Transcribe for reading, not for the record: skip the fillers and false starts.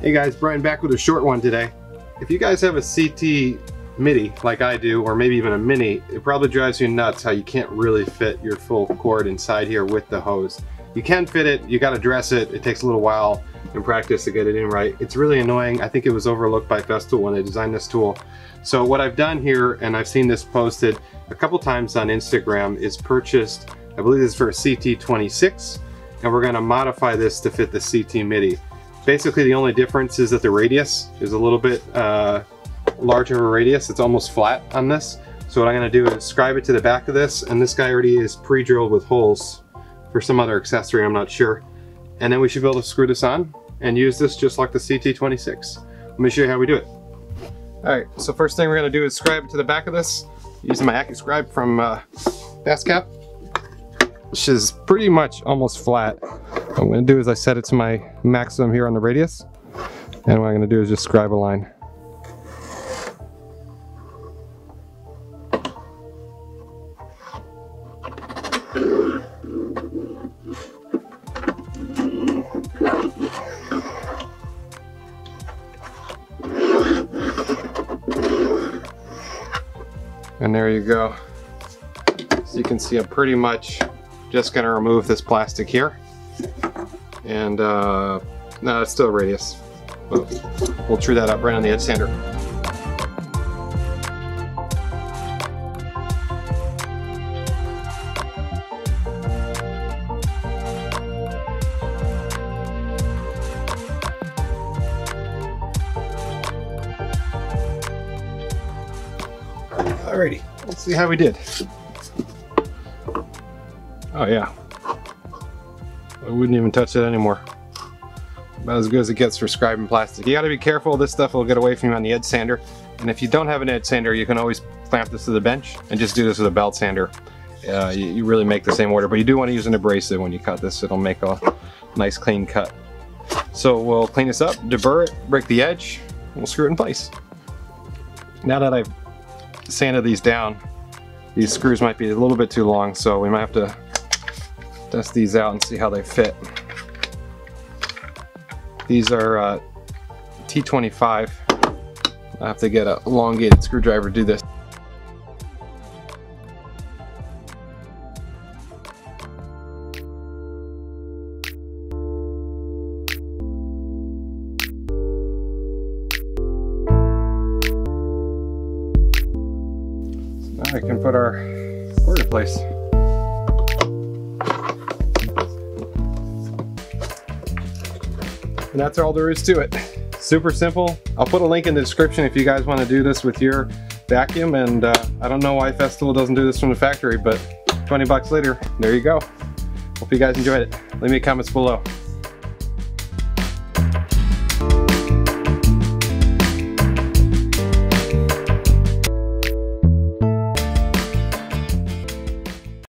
Hey guys, Brian back with a short one today. If you guys have a CT MIdi like I do, or maybe even a Mini, it probably drives you nuts how you can't really fit your full cord inside here with the hose. You can fit it, you gotta dress it, it takes a little while in practice to get it in right. It's really annoying. I think it was overlooked by Festool when they designed this tool. So what I've done here, and I've seen this posted a couple times on Instagram, is purchased, I believe this is for a CT 26, and we're gonna modify this to fit the CT MIdi. Basically the only difference is that the radius is a little bit larger of a radius. It's almost flat on this. So what I'm going to do is scribe it to the back of this, and this guy already is pre-drilled with holes for some other accessory, I'm not sure. And then we should be able to screw this on and use this just like the CT26. Let me show you how we do it. Alright, so first thing we're going to do is scribe it to the back of this using my AccuScribe from FastCap, which is pretty much almost flat. What I'm going to do is I set it to my maximum here on the radius, and what I'm going to do is just scribe a line. And there you go. So you can see I'm pretty much just going to remove this plastic here. And no, it's still a radius. We'll true that up right on the edge sander. Alrighty, let's see how we did. Oh yeah, I wouldn't even touch it anymore. About as good as it gets for scribing plastic. You gotta be careful, this stuff will get away from you on the edge sander. And if you don't have an edge sander, you can always clamp this to the bench and just do this with a belt sander. You really make the same order, but you do want to use an abrasive when you cut this. It'll make a nice clean cut. So we'll clean this up, deburr it, break the edge, and we'll screw it in place. Now that I've sanded these down, these screws might be a little bit too long, so we might have to test these out and see how they fit. These are T25. I have to get an elongated screwdriver to do this. So now I can put our cord in place. And that's all there is to it. Super simple. I'll put a link in the description if you guys want to do this with your vacuum, and I don't know why Festool doesn't do this from the factory, but 20 bucks later, there you go. Hope you guys enjoyed it. Leave me comments below.